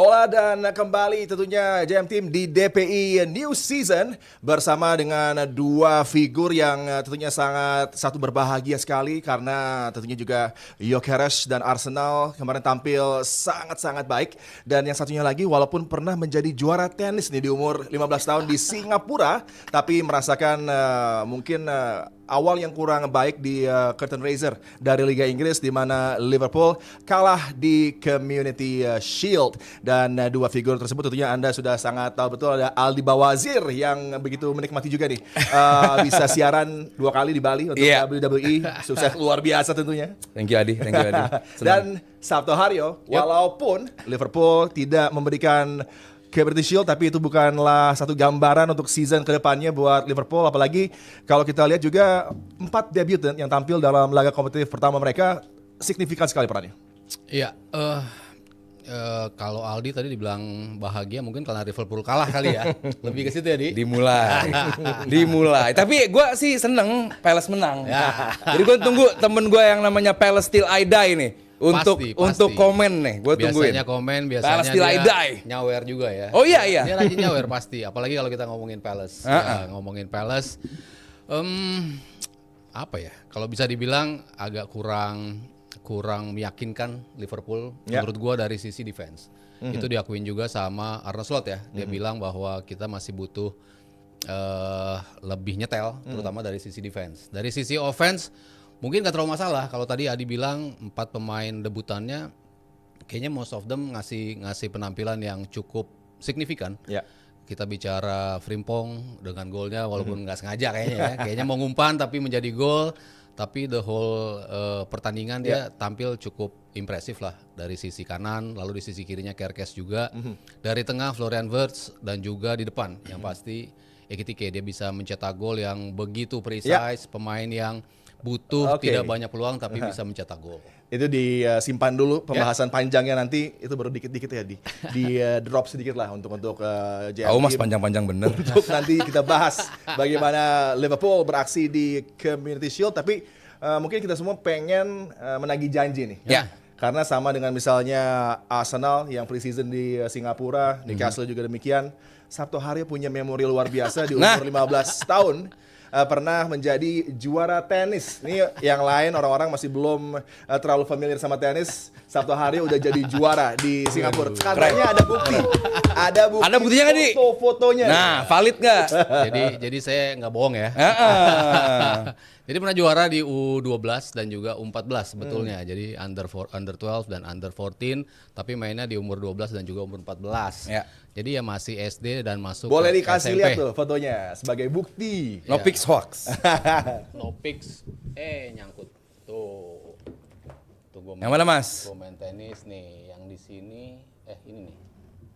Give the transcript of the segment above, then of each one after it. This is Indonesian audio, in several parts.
Hola dan kembali tentunya JM Team di DPI New Season bersama dengan dua figur yang tentunya satu berbahagia sekali karena tentunya juga Gyökeres dan Arsenal kemarin tampil sangat-sangat baik, dan yang satunya lagi walaupun pernah menjadi juara tenis nih di umur 15 tahun di Singapura tapi merasakan mungkin awal yang kurang baik di curtain raiser dari Liga Inggris di mana Liverpool kalah di Community Shield. Dan dua figur tersebut tentunya Anda sudah sangat tahu betul, ada Aldi Bawazir yang begitu menikmati juga nih bisa siaran 2 kali di Bali untuk WWE. Sukses luar biasa tentunya. Thank you Adi. Dan Sabto Haryo, walaupun Liverpool tidak memberikan Community Shield, tapi itu bukanlah satu gambaran untuk season kedepannya buat Liverpool. Apalagi kalau kita lihat juga 4 debutan yang tampil dalam laga kompetitif pertama mereka signifikan sekali perannya. Iya, kalau Aldi tadi dibilang bahagia mungkin karena Liverpool kalah kali ya. Lebih ke situ ya, Di? Dimulai. Tapi gue sih seneng Palace menang. Ya. Jadi gue tunggu temen gue yang namanya Palace Till I Die nih. Untuk komen nih, gue tungguin. Biasanya komen, biasanya dia nyawer juga ya. Oh iya. Dia rajin nyawer pasti. Apalagi kalau kita ngomongin Palace. Ya, ngomongin Palace, apa ya? Kalau bisa dibilang agak kurang meyakinkan Liverpool menurut gua dari sisi defense. Itu diakuin juga sama Arne Slot ya. Dia bilang bahwa kita masih butuh lebih nyetel, terutama dari sisi defense. Dari sisi offense mungkin gak terlalu masalah. Kalau tadi Adi bilang 4 pemain debutannya kayaknya most of them ngasih penampilan yang cukup signifikan. Yeah. Kita bicara Frimpong dengan golnya walaupun nggak sengaja kayaknya ya. Kayaknya mau ngumpan tapi menjadi gol. Tapi the whole pertandingan dia tampil cukup impresif lah dari sisi kanan, lalu di sisi kirinya Kerkes juga, dari tengah Florian Wirtz, dan juga di depan yang pasti Ekitike, dia bisa mencetak gol yang begitu precise, pemain yang butuh tidak banyak peluang tapi bisa mencetak gol. Itu disimpan dulu pembahasan panjangnya, nanti itu baru dikit-dikit ya di drop sedikit lah untuk JM. Mas panjang-panjang bener. Untuk nanti kita bahas bagaimana Liverpool beraksi di Community Shield, tapi mungkin kita semua pengen menagih janji nih. Ya. Karena sama dengan misalnya Arsenal yang pre-season di Singapura, Newcastle juga demikian. Sabto Haryo punya memori luar biasa di umur 15 tahun. Pernah menjadi juara tenis. Ini yang lain orang-orang masih belum terlalu familiar sama tenis. Sabto Haryo udah jadi juara di Singapura. Katanya ada bukti. Ada buktinya nggak, Di? Foto-fotonya. Nah, valid nggak? Jadi saya nggak bohong ya. Jadi pernah juara di U12 dan juga U14 sebetulnya. Jadi under 12 dan under 14, tapi mainnya di umur 12 dan juga umur 14. Ya. Jadi ya masih SD dan masuk boleh ke dikasih SMP. lihat tuh fotonya sebagai bukti. No pics hoax. No pics. Nyangkut. Tuh gua yang mana, Mas? Gua main tenis nih, yang di sini ini nih.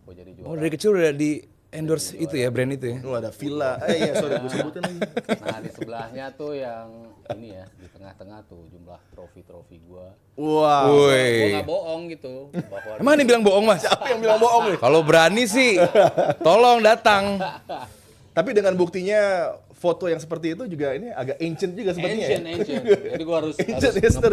Gua jadi juara. Oh, dari kecil udah di endorse itu ya, brand itu ya. Ada villa. Iya, sorry gue sebutin lagi. Nah, di sebelahnya tuh yang ini ya, di tengah-tengah tuh jumlah trofi-trofi gua. Wow. Gua nggak bohong gitu. Emang nih bilang bohong, Mas? Siapa yang bilang bohong nih? Kalau berani sih, tolong datang. Tapi dengan buktinya foto yang seperti itu juga ini agak ancient juga sepertinya. Ancient. Jadi gua harus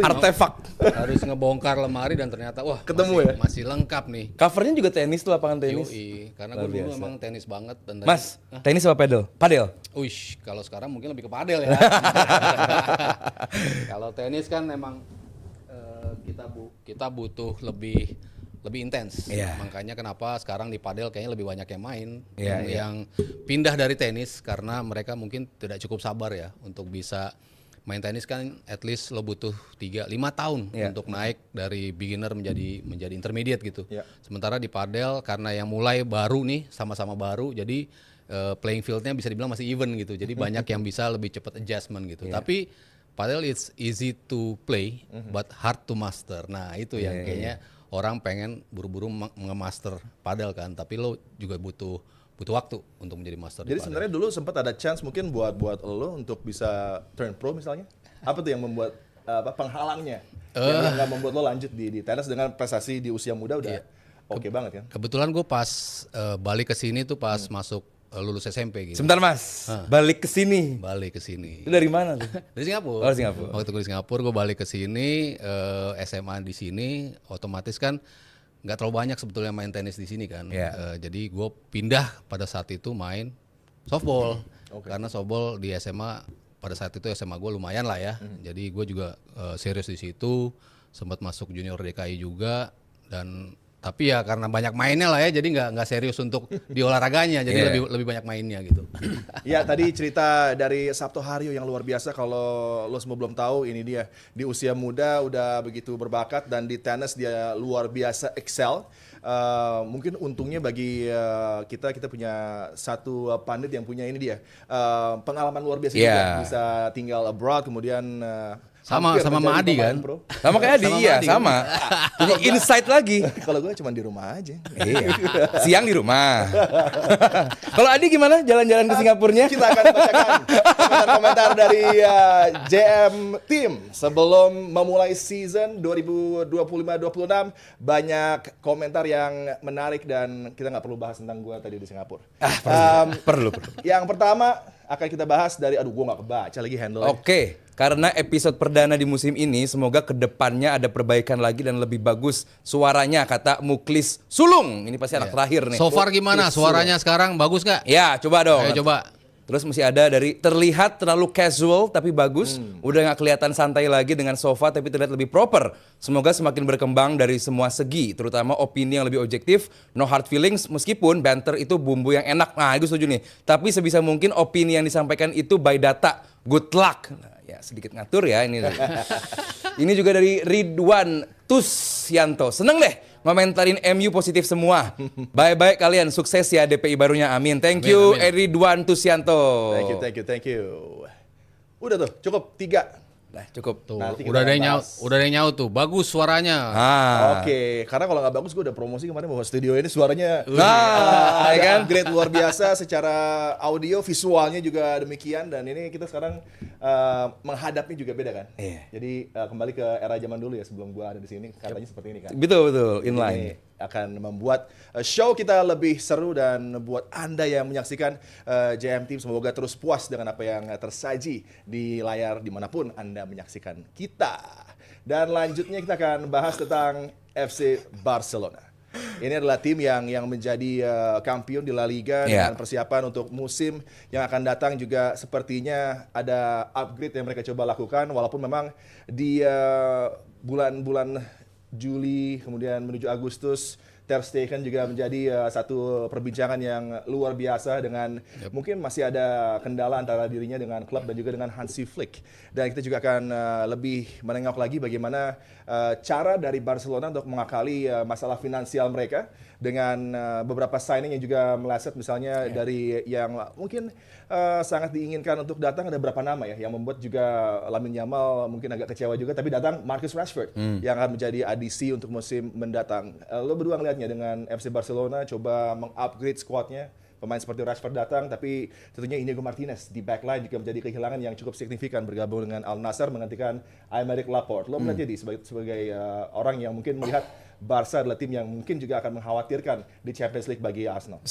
artefak. Harus ngebongkar lemari dan ternyata ketemu masih lengkap nih. Covernya juga tenis tuh, lapangan tenis. Karena gua dulu memang tenis banget dan Mas, tenis apa padel? Padel. Uish, kalau sekarang mungkin lebih ke padel ya. Kalau tenis kan memang kita butuh lebih intens. Makanya kenapa sekarang di padel kayaknya lebih banyak yang main yang pindah dari tenis karena mereka mungkin tidak cukup sabar ya untuk bisa main tenis. Kan at least lo butuh 3-5 tahun untuk naik dari beginner menjadi intermediate gitu. Sementara di padel karena yang mulai baru nih, sama-sama baru, jadi playing fieldnya bisa dibilang masih even gitu. Jadi banyak yang bisa lebih cepat adjustment gitu. Tapi padel it's easy to play but hard to master. Nah, itu yang kayaknya orang pengen buru-buru nge-master padel kan, tapi lo juga butuh waktu untuk menjadi master. Jadi sebenarnya dulu sempat ada chance mungkin buat lo untuk bisa turn pro misalnya. Apa tuh yang membuat penghalangnya yang nggak membuat lo lanjut di tenis dengan prestasi di usia muda udah oke banget kan? Kebetulan gue pas balik ke sini tuh pas masuk lulus SMP gitu. Sebentar, Mas. Balik ke sini. Itu dari mana tuh? Dari Singapura. Oh, Singapura. Waktu gue di Singapura, gue balik ke sini, SMA di sini, otomatis kan nggak terlalu banyak sebetulnya main tenis di sini kan. Iya. Jadi gue pindah pada saat itu main softball. Karena softball di SMA pada saat itu SMA gue lumayan lah ya. Jadi gue juga serius di situ, sempat masuk junior DKI juga dan tapi ya karena banyak mainnya lah ya, jadi nggak serius untuk di olahraganya, jadi lebih banyak mainnya gitu. Ya tadi cerita dari Sabto Haryo yang luar biasa. Kalau lo semua belum tahu, ini dia di usia muda udah begitu berbakat dan di tenis dia luar biasa excel. Mungkin untungnya bagi kita punya satu pandit yang punya ini dia pengalaman luar biasa juga, bisa tinggal abroad kemudian Sama Adi kan? pro. Sama kayak Adi, iya sama. Punya insight lagi. Kalau gue cuma di rumah aja. Iya. Siang di rumah. Kalau Adi gimana jalan-jalan ke Singapurnya? Kita akan bacakan komentar-komentar dari JM Team sebelum memulai season 2025-26. Banyak komentar yang menarik dan kita nggak perlu bahas tentang gue tadi di Singapura. Perlu. Yang pertama akan kita bahas dari, gue nggak kebaca lagi handle. Oke, karena episode perdana di musim ini, semoga kedepannya ada perbaikan lagi dan lebih bagus suaranya, kata Muklis Sulung. Ini pasti anak terakhir nih. So far gimana? Suaranya sekarang bagus nggak? Ya, coba dong. Ayo coba. Terus masih ada dari terlihat terlalu casual tapi bagus, udah nggak kelihatan santai lagi dengan sofa tapi terlihat lebih proper. Semoga semakin berkembang dari semua segi, terutama opini yang lebih objektif, no hard feelings, meskipun banter itu bumbu yang enak. Nah, itu setuju nih. Tapi sebisa mungkin opini yang disampaikan itu by data. Good luck. Nah, ya sedikit ngatur ya ini. Ini juga dari Ridwan Tusyanto. Seneng deh ngomentarin MU positif semua. Bye-bye kalian, sukses ya DPI barunya, amin. Thank you Ridwan Tusyanto. Thank you. Udah tuh, cukup 3. Nah, cukup. Tuh, Nanti kita udah ada yang akan nyaut, udah ada yang nyaut tuh. Bagus suaranya. Oke, karena kalau nggak bagus gue udah promosi kemarin bahwa studio ini suaranya ya kan? upgrade luar biasa secara audio, visualnya juga demikian dan ini kita sekarang menghadapnya juga beda kan. Iya. Jadi kembali ke era zaman dulu ya sebelum gue ada di sini katanya seperti ini kan. Betul, Ini inline. akan membuat show kita lebih seru dan buat Anda yang menyaksikan JM Team semoga terus puas dengan apa yang tersaji di layar dimanapun Anda menyaksikan kita. Dan lanjutnya kita akan bahas tentang FC Barcelona. Ini adalah tim yang menjadi kampion di La Liga dengan persiapan untuk musim yang akan datang juga sepertinya ada upgrade yang mereka coba lakukan walaupun memang di bulan-bulan Juli kemudian menuju Agustus Ter Stegen juga menjadi satu perbincangan yang luar biasa dengan mungkin masih ada kendala antara dirinya dengan klub dan juga dengan Hansi Flick. Dan kita juga akan lebih menengok lagi bagaimana cara dari Barcelona untuk mengakali masalah finansial mereka dengan beberapa signing yang juga meleset misalnya dari yang mungkin sangat diinginkan untuk datang ada berapa nama ya yang membuat juga Lamine Yamal mungkin agak kecewa juga tapi datang Marcus Rashford yang akan menjadi adisi untuk musim mendatang. Lo berdua ngelihatnya dengan FC Barcelona coba meng-upgrade squadnya, pemain seperti Rashford datang tapi tentunya Inigo Martinez di backline juga menjadi kehilangan yang cukup signifikan bergabung dengan Al Nassr menggantikan Aymeric Laporte. Lo melihat jadi sebagai orang yang mungkin melihat Barca adalah tim yang mungkin juga akan mengkhawatirkan di Champions League bagi Arsenal.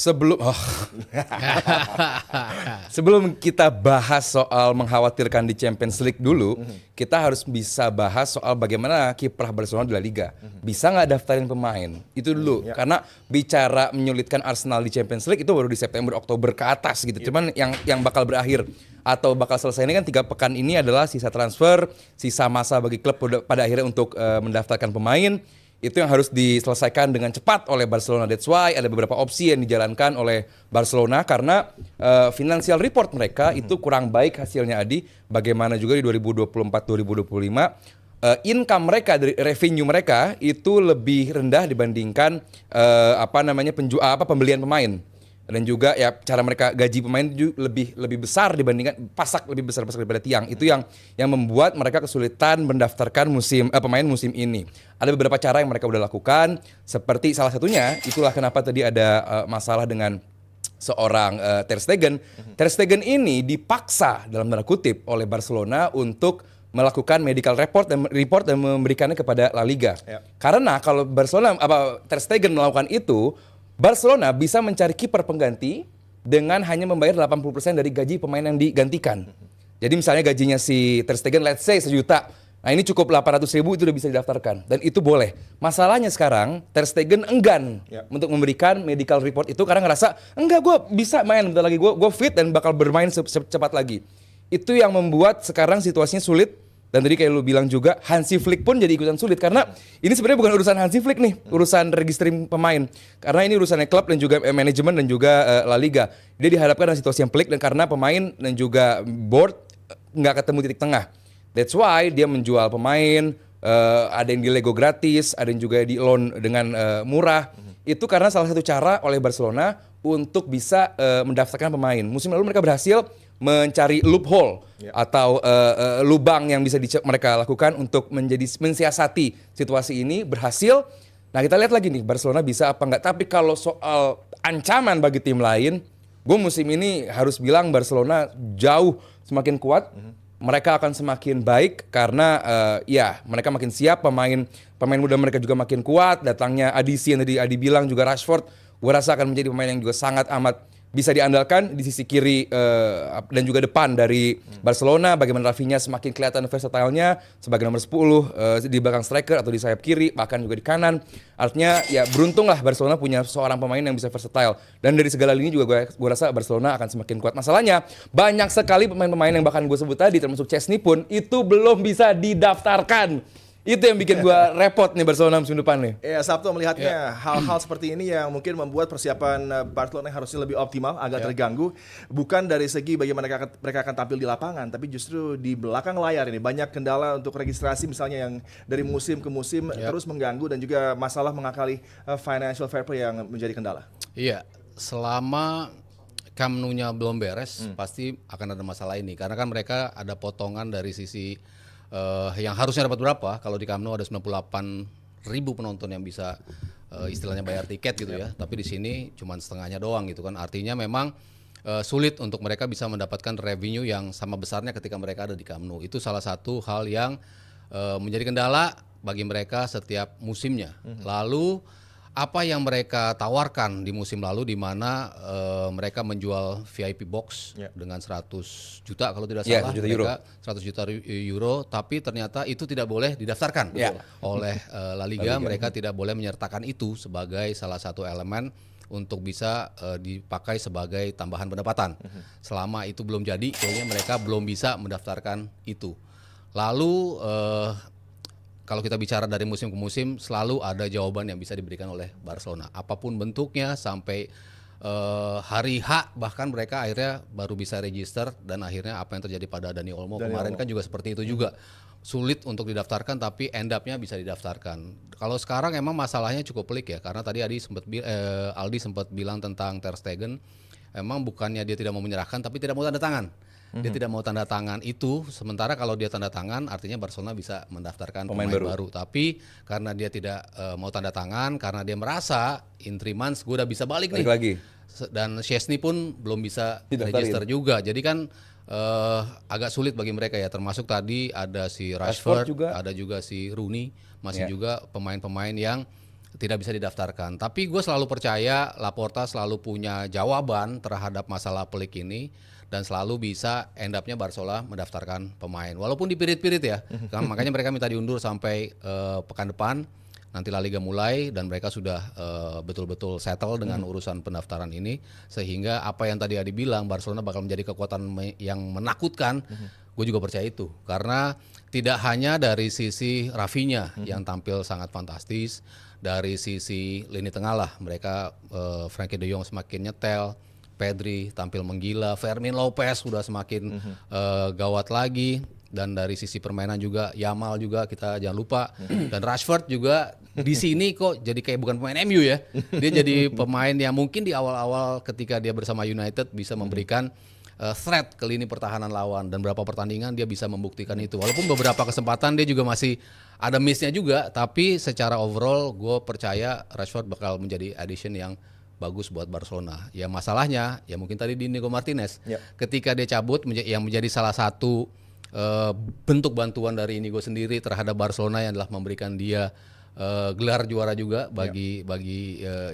Sebelum kita bahas soal mengkhawatirkan di Champions League dulu, kita harus bisa bahas soal bagaimana kiprah Barcelona di La Liga. Bisa nggak daftarin pemain? Itu dulu. Karena bicara menyulitkan Arsenal di Champions League itu baru di September, Oktober ke atas gitu. Cuman yang bakal berakhir atau bakal selesai ini kan 3 pekan ini adalah sisa transfer, sisa masa bagi klub pada akhirnya untuk mendaftarkan pemain. Itu yang harus diselesaikan dengan cepat oleh Barcelona. That's why ada beberapa opsi yang dijalankan oleh Barcelona karena financial report mereka itu kurang baik hasilnya, Adi. Bagaimana juga di 2024-2025 income mereka dari revenue mereka itu lebih rendah dibandingkan pembelian pemain. Dan juga ya cara mereka gaji pemain juga lebih besar dibandingkan lebih besar daripada tiang. Itu yang membuat mereka kesulitan mendaftarkan pemain musim ini. Ada beberapa cara yang mereka udah lakukan, seperti salah satunya itulah kenapa tadi ada masalah dengan seorang Ter Stegen. Ter Stegen ini dipaksa dalam tanda kutip oleh Barcelona untuk melakukan medical report dan memberikannya kepada La Liga. Karena kalau Ter Stegen melakukan itu, Barcelona bisa mencari kiper pengganti dengan hanya membayar 80% dari gaji pemain yang digantikan. Jadi misalnya gajinya si Ter Stegen let's say 1 juta, Nah ini cukup 800.000 itu udah bisa didaftarkan dan itu boleh. Masalahnya sekarang Ter Stegen enggan untuk memberikan medical report itu karena ngerasa enggak, gue bisa main bentar lagi, gue fit dan bakal bermain secepat lagi. Itu yang membuat sekarang situasinya sulit. Dan tadi kayak lu bilang juga Hansi Flick pun jadi ikutan sulit karena ini sebenarnya bukan urusan Hansi Flick nih, urusan registering pemain. Karena ini urusannya klub dan juga manajemen dan juga La Liga. Dia dihadapkan dengan situasi yang pelik dan karena pemain dan juga board nggak ketemu titik tengah. That's why dia menjual pemain, ada yang di Lego gratis, ada yang juga di loan dengan murah. Itu karena salah satu cara oleh Barcelona untuk bisa mendaftarkan pemain. Musim lalu mereka berhasil mencari loophole atau lubang yang bisa mereka lakukan untuk mensiasati situasi ini, berhasil. Nah kita lihat lagi nih Barcelona bisa apa enggak. Tapi kalau soal ancaman bagi tim lain, gue musim ini harus bilang Barcelona jauh semakin kuat. Mereka akan semakin baik karena ya mereka makin siap, pemain muda mereka juga makin kuat. Datangnya adisi yang tadi Adi bilang juga Rashford, gue rasa akan menjadi pemain yang juga sangat amat bisa diandalkan di sisi kiri dan juga depan dari Barcelona. Bagaimana Rafinha semakin kelihatan versatile-nya sebagai nomor 10 di belakang striker atau di sayap kiri, bahkan juga di kanan. Artinya ya beruntunglah Barcelona punya seorang pemain yang bisa versatile. Dan dari segala lini juga gue rasa Barcelona akan semakin kuat. Masalahnya banyak sekali pemain-pemain yang bahkan gue sebut tadi termasuk Chesney pun itu belum bisa didaftarkan. Itu yang bikin gue repot nih Barcelona musim depan nih. Ya, Sabtu melihatnya hal-hal seperti ini yang mungkin membuat persiapan Barcelona harusnya lebih optimal, agak terganggu. Bukan dari segi bagaimana mereka akan tampil di lapangan, tapi justru di belakang layar ini banyak kendala untuk registrasi misalnya yang dari musim ke musim terus mengganggu dan juga masalah mengakali financial fair play yang menjadi kendala. Iya, selama Camp Nou-nya belum beres, pasti akan ada masalah ini. Karena kan mereka ada potongan dari sisi yang harusnya dapat berapa, kalau di Camp Nou ada 98.000 penonton yang bisa istilahnya bayar tiket gitu ya. Tapi di sini cuma setengahnya doang gitu kan. Artinya memang sulit untuk mereka bisa mendapatkan revenue yang sama besarnya ketika mereka ada di Camp Nou. Itu salah satu hal yang menjadi kendala bagi mereka setiap musimnya. Lalu apa yang mereka tawarkan di musim lalu di mana mereka menjual VIP box dengan 100 juta kalau tidak salah, 100 juta euro, tapi ternyata itu tidak boleh didaftarkan oleh La Liga. Mereka tidak boleh menyertakan itu sebagai salah satu elemen untuk bisa dipakai sebagai tambahan pendapatan. Selama itu belum jadi, kayaknya mereka belum bisa mendaftarkan itu. Lalu kalau kita bicara dari musim ke musim, selalu ada jawaban yang bisa diberikan oleh Barcelona. Apapun bentuknya, sampai hari H bahkan mereka akhirnya baru bisa register, dan akhirnya apa yang terjadi pada Dani Olmo kemarin kan juga seperti itu juga. Sulit untuk didaftarkan tapi end up-nya bisa didaftarkan. Kalau sekarang emang masalahnya cukup pelik ya, karena tadi Aldi sempat bilang tentang Ter Stegen, emang bukannya dia tidak mau menyerahkan tapi tidak mau tanda tangan. Dia tidak mau tanda tangan itu, sementara kalau dia tanda tangan artinya Barcelona bisa mendaftarkan pemain baru. Tapi karena dia tidak mau tanda tangan, karena dia merasa in 3 months gue udah bisa balik nih lagi. Dan Chesney pun belum bisa register juga. Jadi kan agak sulit bagi mereka ya. Termasuk tadi ada si Rashford juga. Ada juga si Rooney, masih juga pemain-pemain yang tidak bisa didaftarkan. Tapi gue selalu percaya Laporta selalu punya jawaban terhadap masalah pelik ini, dan selalu bisa end up-nya Barcelona mendaftarkan pemain. Walaupun dipirit-pirit ya. Makanya mereka minta diundur sampai pekan depan. Nanti La Liga mulai dan mereka sudah betul-betul settle dengan urusan pendaftaran ini. Sehingga apa yang tadi Adi bilang, Barcelona bakal menjadi kekuatan yang menakutkan. Gue juga percaya itu. Karena tidak hanya dari sisi Rafinha yang tampil sangat fantastis. Dari sisi lini tengah lah. Mereka Frenkie de Jong semakin nyetel. Pedri tampil menggila, Fermin Lopez sudah semakin gawat lagi, dan dari sisi permainan juga Yamal juga kita jangan lupa, dan Rashford juga di sini kok jadi kayak bukan pemain MU ya, dia jadi pemain yang mungkin di awal-awal ketika dia bersama United bisa memberikan threat ke lini pertahanan lawan, dan beberapa pertandingan dia bisa membuktikan itu, walaupun beberapa kesempatan dia juga masih ada miss-nya juga, tapi secara overall gue percaya Rashford bakal menjadi addition yang bagus buat Barcelona. Ya masalahnya ya mungkin tadi di Inigo Martinez. Ketika dia cabut yang menjadi salah satu bentuk bantuan dari Inigo sendiri terhadap Barcelona yang adalah memberikan dia gelar juara juga bagi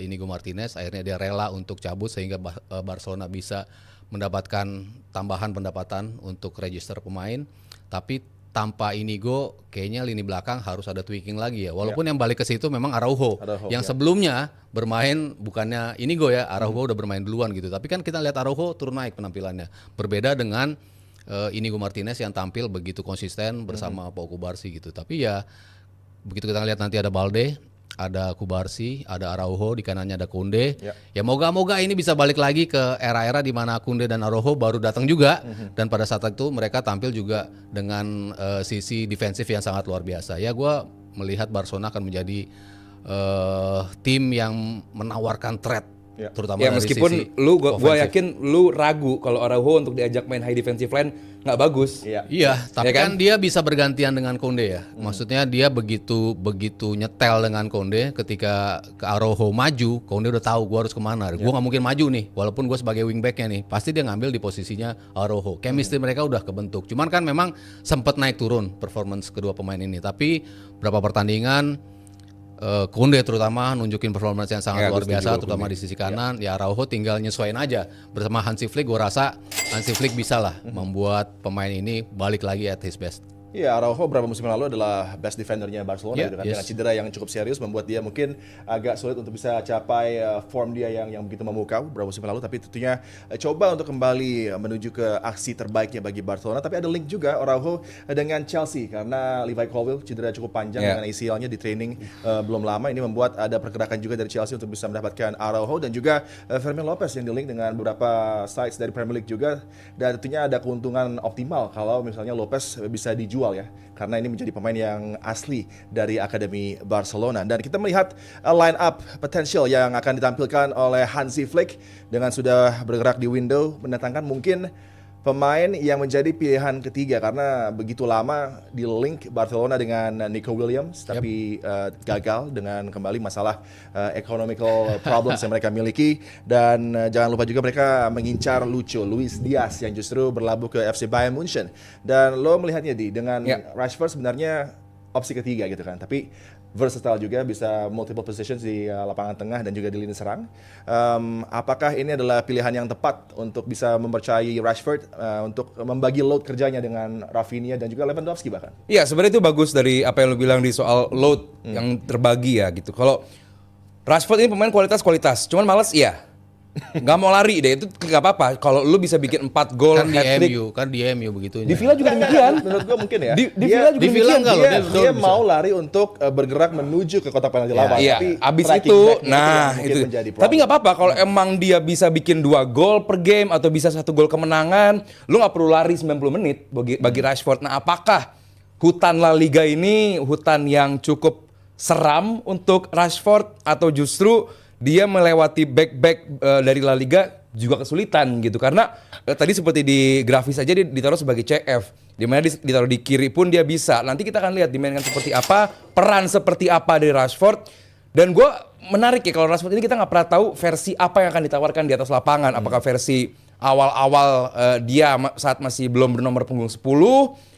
Inigo Martinez. Akhirnya dia rela untuk cabut sehingga Barcelona bisa mendapatkan tambahan pendapatan untuk register pemain. Tapi tanpa Inigo kayaknya lini belakang harus ada tweaking lagi ya. Walaupun yang balik ke situ memang Araujo yang sebelumnya bermain bukannya Inigo ya, Araujo udah bermain duluan gitu. Tapi kan kita lihat Araujo turun naik penampilannya. Berbeda dengan Inigo Martinez yang tampil begitu konsisten bersama Pau Kubarsi gitu. Tapi ya begitu kita lihat nanti ada Balde, ada Kubarsi, ada Araujo, di kanannya ada Koundé. Ya moga-moga ini bisa balik lagi ke era-era di mana Koundé dan Araujo baru datang juga. Dan pada saat itu mereka tampil juga dengan sisi defensif yang sangat luar biasa. Ya gue melihat Barcelona akan menjadi tim yang menawarkan threat. Terutama ya dari meskipun sisi gue yakin lu ragu kalau Araujo untuk diajak main high defensive line nggak bagus. Iya, tapi kan dia bisa bergantian dengan Koundé ya. Maksudnya dia begitu nyetel dengan Koundé, ketika ke Araujo maju, Koundé udah tahu gue harus kemana. Gue nggak mungkin maju nih, walaupun gue sebagai wingbacknya nih, pasti dia ngambil di posisinya Araujo. Chemistry mereka udah kebentuk. Cuman kan memang sempat naik turun performance kedua pemain ini. Tapi berapa pertandingan Koundé terutama nunjukin performance yang sangat luar biasa, terutama di sisi kanan. Ya Araujo tinggal nyesuaiin aja bersama Hansi Flick. Gue rasa Hansi Flick bisa lah membuat pemain ini balik lagi at his best. Iya, Araujo beberapa musim lalu adalah best defendernya Barcelona gitu kan. Dengan cedera yang cukup serius membuat dia mungkin agak sulit untuk bisa capai form dia yang begitu memukau beberapa musim lalu. Tapi tentunya coba untuk kembali menuju ke aksi terbaiknya bagi Barcelona. Tapi ada link juga Araujo dengan Chelsea karena Levi Colwill cedera cukup panjang dengan ACL-nya di training belum lama. Ini membuat ada pergerakan juga dari Chelsea untuk bisa mendapatkan Araujo dan juga Fermin Lopez yang di-link dengan beberapa sites dari Premier League juga. Dan tentunya ada keuntungan optimal kalau misalnya Lopez bisa dijual ya, karena ini menjadi pemain yang asli dari Akademi Barcelona. Dan kita melihat line up potential yang akan ditampilkan oleh Hansi Flick dengan sudah bergerak di window, mendatangkan mungkin pemain yang menjadi pilihan ketiga karena begitu lama di link Barcelona dengan Nico Williams, tapi gagal dengan kembali masalah economical problems yang mereka miliki. Dan jangan lupa juga mereka mengincar Luis Diaz yang justru berlabuh ke FC Bayern Munchen. Dan lo melihatnya dengan Rashford sebenarnya opsi ketiga gitu kan, tapi versatile juga, bisa multiple positions di lapangan tengah dan juga di lini serang. Apakah ini adalah pilihan yang tepat untuk bisa mempercayai Rashford untuk membagi load kerjanya dengan Rafinha dan juga Lewandowski bahkan? Iya, sebenarnya itu bagus dari apa yang lu bilang di soal load yang terbagi ya gitu. Kalau Rashford ini pemain kualitas, cuman males iya. Gak mau lari deh, itu gak apa-apa. Kalau lu bisa bikin 4 gol hat-trick. Kan di MU begitu. Di Villa juga demikian. Menurut gua mungkin ya. Di Villa juga demikian. Dia mau lari untuk bergerak menuju ke kotak penalti lawan. Iya, tapi abis itu, itu. Tapi nggak apa-apa kalau emang dia bisa bikin 2 gol per game atau bisa 1 gol kemenangan, lu nggak perlu lari 90 menit bagi Rashford. Nah, apakah hutan La Liga ini hutan yang cukup seram untuk Rashford atau justru dia melewati back dari La Liga juga kesulitan gitu? Karena tadi seperti di grafis aja dia ditaruh sebagai CF, di mana ditaruh di kiri pun dia bisa. Nanti kita akan lihat dimainkan seperti apa, peran seperti apa dari Rashford. Dan gue menarik ya, kalau Rashford ini kita nggak pernah tahu versi apa yang akan ditawarkan di atas lapangan. Apakah versi awal-awal dia saat masih belum bernomor punggung 10,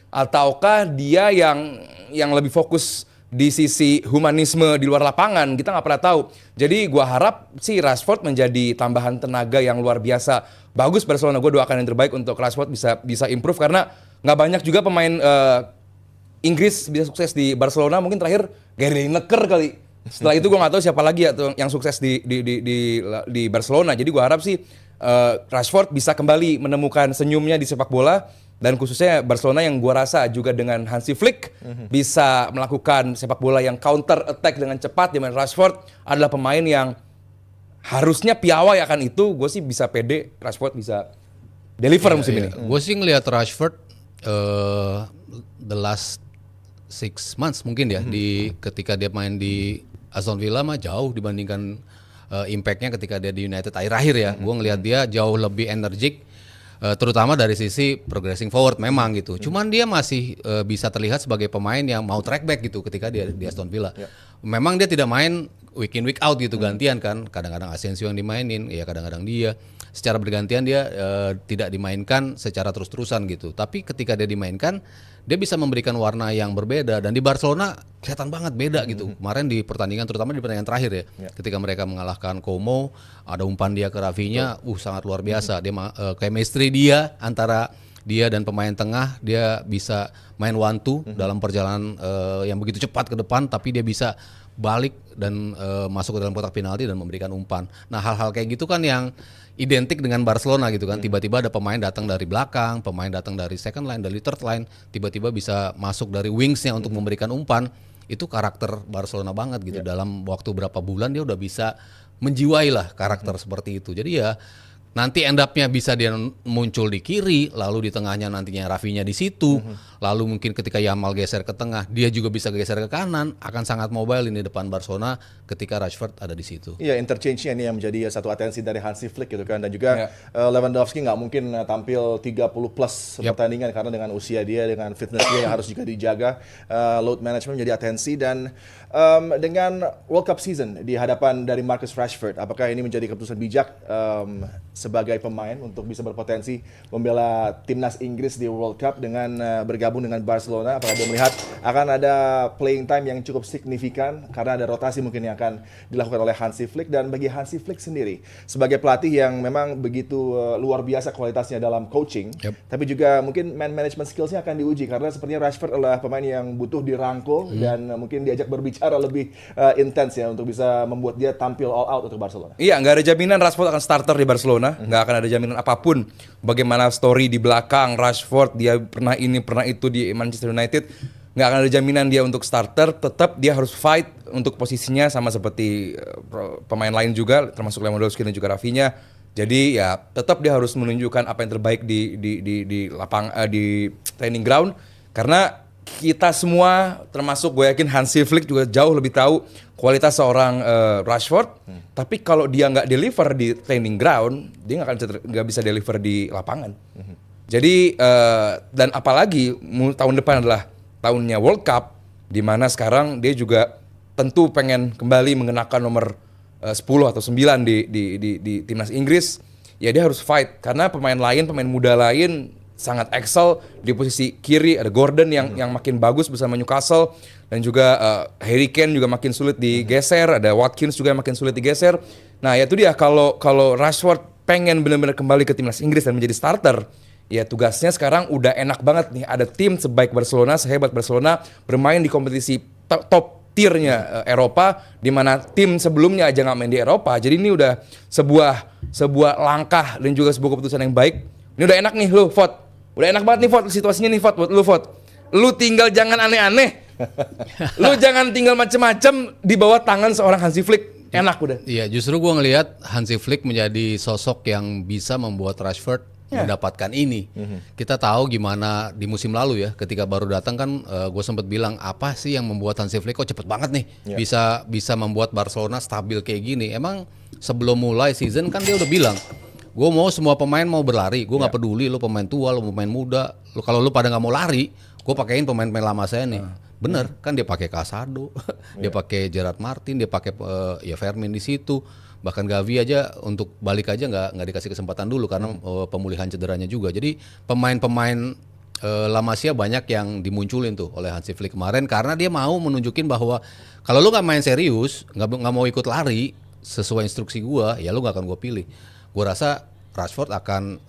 ataukah dia yang lebih fokus di sisi humanisme di luar lapangan, kita nggak pernah tahu. Jadi gue harap sih Rashford menjadi tambahan tenaga yang luar biasa. Bagus Barcelona, gue doakan yang terbaik untuk Rashford bisa improve, karena nggak banyak juga pemain Inggris bisa sukses di Barcelona. Mungkin terakhir Gary Lineker kali. Setelah itu gue nggak tahu siapa lagi ya yang sukses di Barcelona. Jadi gue harap sih Rashford bisa kembali menemukan senyumnya di sepak bola. Dan khususnya Barcelona yang gua rasa juga dengan Hansi Flick bisa melakukan sepak bola yang counter attack dengan cepat, di mana Rashford adalah pemain yang harusnya piawai akan itu. Gue sih bisa pede Rashford bisa deliver musim ini. Gue sih ngelihat Rashford the last 6 months mungkin ya, di ketika dia main di Aston Villa mah jauh dibandingkan impact-nya ketika dia di United akhir-akhir ya. Gue ngelihat dia jauh lebih energik, terutama dari sisi progressing forward memang gitu. Cuman dia masih bisa terlihat sebagai pemain yang mau track back gitu ketika dia di Aston Villa. Memang dia tidak main week in week out gitu, gantian kan. Kadang-kadang Asensio yang dimainin, ya kadang-kadang dia. Secara bergantian dia tidak dimainkan secara terus-terusan gitu. Tapi ketika dia dimainkan, dia bisa memberikan warna yang berbeda. Dan di Barcelona kelihatan banget beda gitu. Kemarin di pertandingan, terutama di pertandingan terakhir ya, ketika mereka mengalahkan Como, ada umpan dia ke Rafinha, sangat luar biasa. Dia chemistry dia antara dia dan pemain tengah, dia bisa main one two dalam perjalanan yang begitu cepat ke depan, tapi dia bisa balik dan masuk ke dalam kotak penalti dan memberikan umpan. Nah, hal-hal kayak gitu kan yang identik dengan Barcelona gitu kan. Tiba-tiba ada pemain datang dari belakang, pemain datang dari second line, dari third line, tiba-tiba bisa masuk dari wingsnya untuk memberikan umpan. Itu karakter Barcelona banget gitu. Dalam waktu berapa bulan dia udah bisa menjiwai lah karakter seperti itu. Jadi ya nanti end up-nya bisa dia muncul di kiri, lalu di tengahnya nantinya Rafinha di situ, lalu mungkin ketika Yamal geser ke tengah, dia juga bisa geser ke kanan, akan sangat mobile ini depan Barcelona ketika Rashford ada di situ. Iya, interchange-nya ini yang menjadi satu atensi dari Hansi Flick gitu kan, dan juga Lewandowski nggak mungkin tampil 30 plus pertandingan karena dengan usia dia, dengan fitness dia yang harus juga dijaga. Load management menjadi atensi, dan dengan World Cup season di hadapan dari Marcus Rashford, apakah ini menjadi keputusan bijak sebagai pemain untuk bisa berpotensi membela timnas Inggris di World Cup dengan bergabung dengan Barcelona? Apakah dia melihat akan ada playing time yang cukup signifikan karena ada rotasi mungkin yang akan dilakukan oleh Hansi Flick? Dan bagi Hansi Flick sendiri sebagai pelatih yang memang begitu luar biasa kualitasnya dalam coaching, tapi juga mungkin man management skillsnya akan diuji karena sepertinya Rashford adalah pemain yang butuh dirangkul dan mungkin diajak berbicara lebih intens ya untuk bisa membuat dia tampil all out untuk Barcelona. Iya, nggak ada jaminan Rashford akan starter di Barcelona, nggak akan ada jaminan apapun. Bagaimana story di belakang Rashford, dia pernah ini pernah itu di Manchester United, nggak akan ada jaminan dia untuk starter. Tetap dia harus fight untuk posisinya sama seperti pemain lain juga, termasuk Lewandowski dan juga Rafinha. Jadi ya tetap dia harus menunjukkan apa yang terbaik di training ground, karena kita semua termasuk gue yakin Hansi Flick juga jauh lebih tahu kualitas seorang Rashford. Tapi kalau dia nggak deliver di training ground, dia nggak bisa deliver di lapangan. Jadi dan apalagi tahun depan adalah tahunnya World Cup, di mana sekarang dia juga tentu pengen kembali mengenakan nomor 10 atau 9 di timnas Inggris. Ya dia harus fight karena pemain muda lain sangat excel di posisi kiri. Ada Gordon yang makin bagus bersama Newcastle, dan juga Harry Kane juga makin sulit digeser. Ada Watkins juga yang makin sulit digeser. Nah, ya itu dia, kalau Rashford pengen benar-benar kembali ke timnas Inggris dan menjadi starter, ya tugasnya sekarang udah enak banget nih. Ada tim sebaik Barcelona, sehebat Barcelona bermain di kompetisi top tiernya Eropa, di mana tim sebelumnya aja nggak main di Eropa. Jadi ini udah sebuah langkah dan juga sebuah keputusan yang baik. Ini udah enak nih lu, Vot. Udah enak banget nih, Vot, situasinya nih, Vot, buat lu, Vot. Lu tinggal jangan aneh-aneh. Lu jangan tinggal macem-macem di bawah tangan seorang Hansi Flick. Enak udah. Iya, justru gue ngelihat Hansi Flick menjadi sosok yang bisa membuat Rashford mendapatkan ini. Kita tahu gimana di musim lalu ya, ketika baru datang kan gue sempat bilang, apa sih yang membuat Hansi Flick kok cepet banget nih bisa membuat Barcelona stabil kayak gini. Emang sebelum mulai season kan dia udah bilang, gue mau semua pemain mau berlari, gue nggak peduli lo pemain tua, lo pemain muda, lo kalau lo pada nggak mau lari, gue pakein pemain-pemain lama saya nih. Bener kan, dia pakai Casado, dia pakai Gerard Martin, dia pakai ya Fermin di situ, bahkan Gavi aja untuk balik aja nggak dikasih kesempatan dulu karena pemulihan cederanya juga. Jadi pemain-pemain La Masia banyak yang dimunculin tuh oleh Hansi Flick kemarin karena dia mau menunjukin bahwa kalau lo nggak main serius, nggak mau ikut lari sesuai instruksi gue, ya lo nggak akan gue pilih. Gue rasa Rashford akan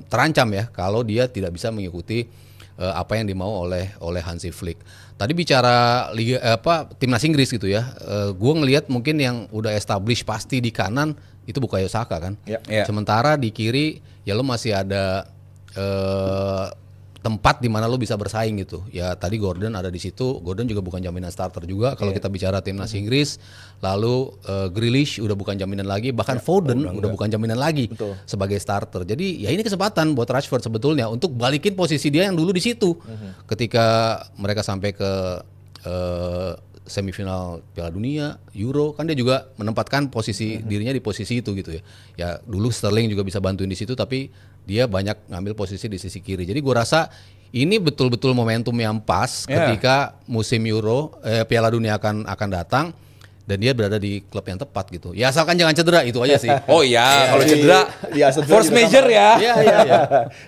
terancam ya kalau dia tidak bisa mengikuti apa yang dimau oleh Hansi Flick. Tadi bicara timnas Inggris gitu ya, gue ngelihat mungkin yang udah established pasti di kanan itu Bukayo Saka kan. Sementara di kiri ya lo masih ada tempat di mana lo bisa bersaing gitu. Ya tadi Gordon ada di situ. Gordon juga bukan jaminan starter juga kalau kita bicara timnas Inggris. Lalu Grealish udah bukan jaminan lagi, bahkan Foden udah bukan jaminan lagi sebagai starter. Jadi ya ini kesempatan buat Rashford sebetulnya untuk balikin posisi dia yang dulu di situ. Ketika mereka sampai ke semifinal Piala Dunia, Euro, kan dia juga menempatkan posisi dirinya di posisi itu gitu ya. Ya dulu Sterling juga bisa bantuin di situ, tapi dia banyak ngambil posisi di sisi kiri. Jadi gue rasa ini betul-betul momentum yang pas ketika musim Euro, Piala Dunia akan datang. Dan dia berada di klub yang tepat gitu. Ya asalkan jangan cedera, itu aja sih. Oh iya, kalau cedera di Aston Villa force major ya. Iya.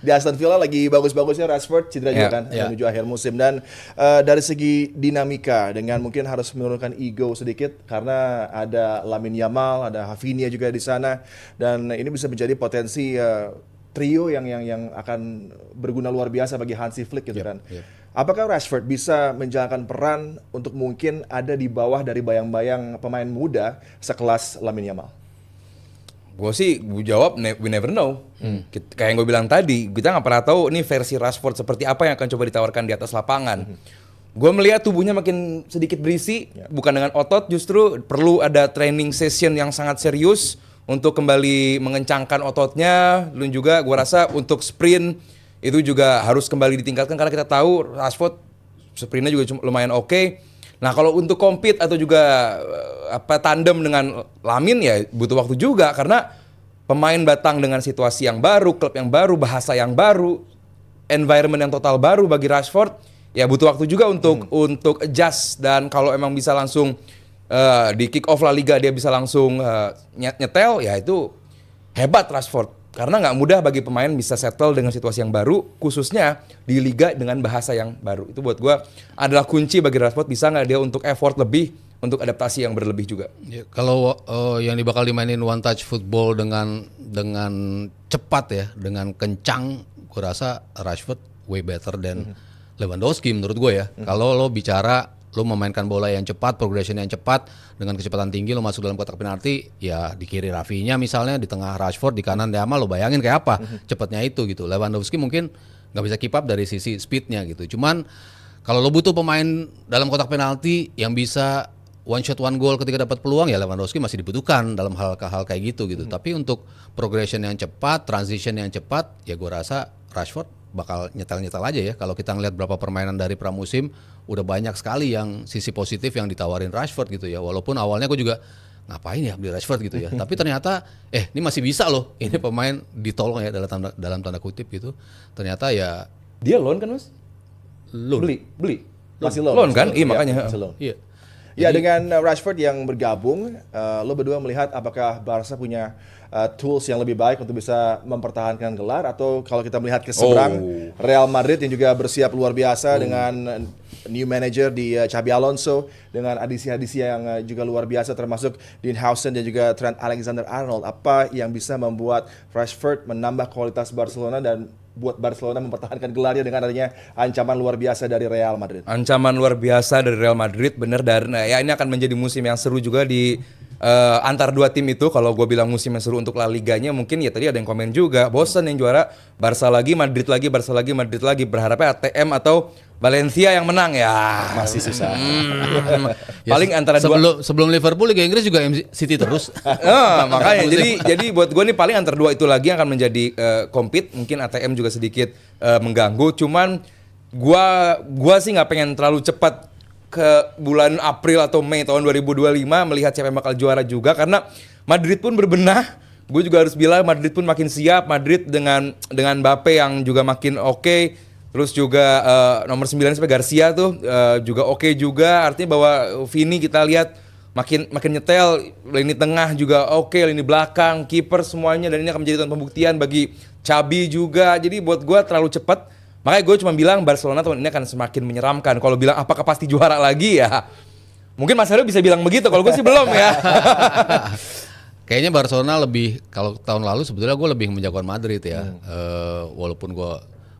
Di Aston Villa lagi bagus-bagusnya Rashford cedera juga kan menuju akhir musim. Dan dari segi dinamika dengan mungkin harus menurunkan ego sedikit karena ada Lamine Yamal, ada Rafinha juga di sana, dan ini bisa menjadi potensi trio yang akan berguna luar biasa bagi Hansi Flick gitu kan. Apakah Rashford bisa menjalankan peran untuk mungkin ada di bawah dari bayang-bayang pemain muda sekelas Lamine Yamal? Gue jawab we never know. Kayak yang gue bilang tadi, kita nggak pernah tahu nih versi Rashford seperti apa yang akan coba ditawarkan di atas lapangan. Gue melihat tubuhnya makin sedikit berisi, bukan dengan otot, justru perlu ada training session yang sangat serius untuk kembali mengencangkan ototnya. Dan juga gue rasa untuk sprint itu juga harus kembali ditingkatkan karena kita tahu Rashford sprintnya juga lumayan oke. Nah kalau untuk compete atau juga tandem dengan Lamine ya butuh waktu juga karena pemain datang dengan situasi yang baru, klub yang baru, bahasa yang baru, environment yang total baru bagi Rashford ya butuh waktu juga untuk adjust. Dan kalau emang bisa langsung di kick off La Liga dia bisa langsung nyetel ya itu hebat Rashford. Karena nggak mudah bagi pemain bisa settle dengan situasi yang baru, khususnya di liga dengan bahasa yang baru. Itu buat gue adalah kunci bagi Rashford, bisa nggak dia untuk effort lebih, untuk adaptasi yang berlebih juga. Ya, kalau yang bakal dimainin one touch football dengan cepat ya, dengan kencang, gue rasa Rashford way better than Lewandowski menurut gue ya. Kalau lo bicara lo memainkan bola yang cepat, progression yang cepat dengan kecepatan tinggi, lo masuk dalam kotak penalti, ya di kiri Rafinya misalnya, di tengah Rashford, di kanan Yamal, lo bayangin kayak apa cepatnya itu gitu. Lewandowski mungkin nggak bisa keep up dari sisi speednya gitu. Cuman kalau lo butuh pemain dalam kotak penalti yang bisa one shot one goal ketika dapat peluang, ya Lewandowski masih dibutuhkan dalam hal kayak gitu. Tapi untuk progression yang cepat, transition yang cepat, ya gue rasa Rashford bakal nyetel-nyetel aja ya. Kalau kita ngeliat berapa permainan dari pramusim, udah banyak sekali yang sisi positif yang ditawarin Rashford gitu ya. Walaupun awalnya gue juga ngapain ya beli Rashford gitu ya. Tapi ternyata ini masih bisa loh. Ini pemain ditolong ya dalam tanda kutip gitu. Ternyata ya Dia loan kan Mas? loan. Beli. Masih loan. Loan kan? Iya makanya. Masih loan. Iya. Ya dengan Rashford yang bergabung, lo berdua melihat apakah Barca punya tools yang lebih baik untuk bisa mempertahankan gelar, atau kalau kita melihat ke seberang Real Madrid yang juga bersiap luar biasa dengan new manager di Xabi Alonso, dengan adisi-adisi yang juga luar biasa termasuk Dean Howson dan juga Trent Alexander-Arnold, apa yang bisa membuat Rashford menambah kualitas Barcelona dan buat Barcelona mempertahankan gelarnya dengan adanya ancaman luar biasa dari Real Madrid. Ancaman luar biasa dari Real Madrid, bener. Dan ya ini akan menjadi musim yang seru juga di antar dua tim itu. Kalau gue bilang musim yang seru untuk La Liganya, mungkin ya tadi ada yang komen juga, bosen yang juara Barca lagi, Madrid lagi, Barca lagi, Madrid lagi. Berharapnya ATM atau Valencia yang menang ya. Masih susah. Paling antara sebelum Liverpool, Liga Inggris juga City terus. Makanya jadi buat gue nih paling antara dua itu lagi yang akan menjadi compete. Mungkin ATM juga sedikit mengganggu. Cuman gua sih nggak pengen terlalu cepat ke bulan April atau Mei tahun 2025 melihat siapa yang bakal juara juga, karena Madrid pun berbenah. Gue juga harus bilang Madrid pun makin siap. Madrid dengan Mbappe yang juga makin oke. Terus juga nomor 9 sampai Garcia tuh juga oke juga. Artinya bahwa Vini kita lihat makin nyetel, lini tengah juga oke, lini belakang, kiper semuanya, dan ini akan menjadi tahun pembuktian bagi Xabi juga. Jadi buat gue terlalu cepat. Makanya gue cuma bilang Barcelona tahun ini akan semakin menyeramkan. Kalau bilang apakah pasti juara lagi ya, mungkin Mas Heru bisa bilang begitu. Kalau gue sih belum ya. Kayaknya Barcelona lebih, kalau tahun lalu sebetulnya gue lebih menjagokan Madrid ya. Walaupun gue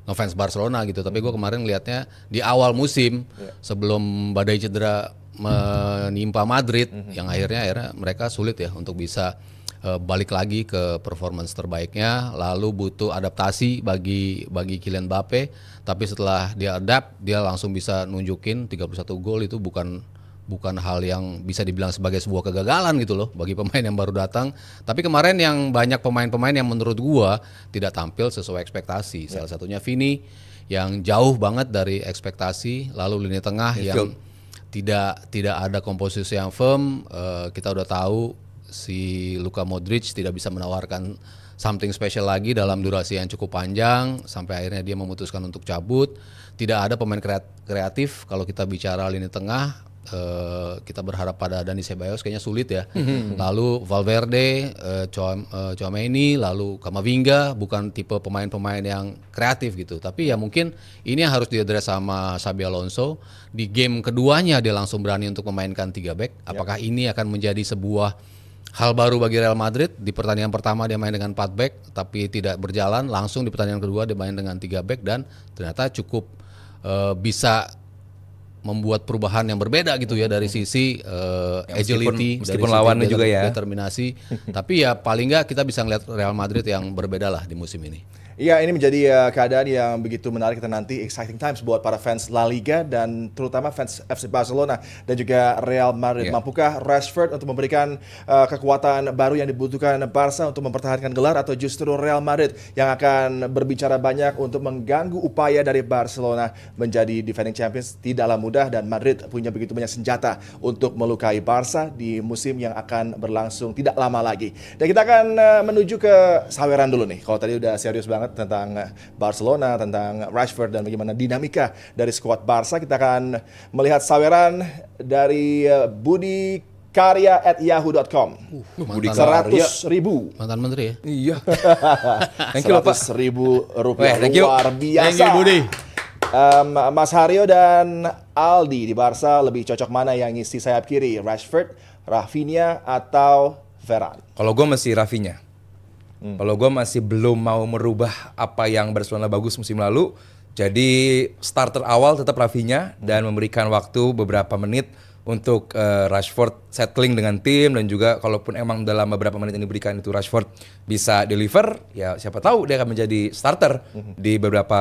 ngefans Barcelona gitu, tapi gue kemarin lihatnya di awal musim sebelum badai cedera menimpa Madrid, yang akhirnya mereka sulit ya untuk bisa balik lagi ke performance terbaiknya, lalu butuh adaptasi bagi Kylian Mbappe. Tapi setelah dia adapt, dia langsung bisa nunjukin 31 gol. Itu bukan hal yang bisa dibilang sebagai sebuah kegagalan gitu loh bagi pemain yang baru datang. Tapi kemarin yang banyak pemain-pemain yang menurut gua tidak tampil sesuai ekspektasi. Salah satunya Vini yang jauh banget dari ekspektasi, lalu lini tengah yang tidak ada komposisi yang firm. Kita udah tahu si Luka Modric tidak bisa menawarkan something special lagi dalam durasi yang cukup panjang, sampai akhirnya dia memutuskan untuk cabut. Tidak ada pemain kreatif. Kalau kita bicara lini tengah, kita berharap pada Dani Ceballos kayaknya sulit ya. Lalu Valverde, Tchouaméni, lalu Camavinga bukan tipe pemain-pemain yang kreatif gitu. Tapi ya mungkin ini yang harus diadres sama Xabi Alonso. Di game keduanya dia langsung berani untuk memainkan 3 back. Apakah ini akan menjadi sebuah hal baru bagi Real Madrid. Di pertandingan pertama dia main dengan 4 back tapi tidak berjalan, langsung di pertandingan kedua dia main dengan 3 back dan ternyata cukup bisa membuat perubahan yang berbeda gitu ya dari sisi agility, meskipun dari lawannya sisi juga ya. determinasi. Tapi ya paling nggak kita bisa ngeliat Real Madrid yang berbeda lah di musim ini. Iya, ini menjadi keadaan yang begitu menarik kita nanti, exciting times buat para fans La Liga dan terutama fans FC Barcelona dan juga Real Madrid. Mampukah Rashford untuk memberikan kekuatan baru yang dibutuhkan Barca untuk mempertahankan gelar, atau justru Real Madrid yang akan berbicara banyak untuk mengganggu upaya dari Barcelona menjadi defending champions? Tidaklah mudah dan Madrid punya begitu banyak senjata untuk melukai Barca di musim yang akan berlangsung tidak lama lagi. Dan kita akan menuju ke saweran dulu nih. Kalau tadi udah serius banget tentang Barcelona, tentang Rashford dan bagaimana dinamika dari skuad Barca, kita akan melihat saweran dari Budi Karya @yahoo.com. Budi 100.000. Mantan menteri ya. Iya. Thank you Pak. 100.000 rupiah. Thank you. Luar biasa. Thank you, Budi. Mas Haryo dan Aldi di Barca lebih cocok mana yang ngisi sayap kiri? Rashford, Rafinha, atau Varane? Kalau gue masih Rafinha. Kalau gue masih belum mau merubah apa yang Barcelona bagus musim lalu, jadi starter awal tetap Rafinha dan memberikan waktu beberapa menit untuk Rashford settling dengan tim, dan juga kalaupun emang dalam beberapa menit yang diberikan itu Rashford bisa deliver, ya siapa tahu dia akan menjadi starter di beberapa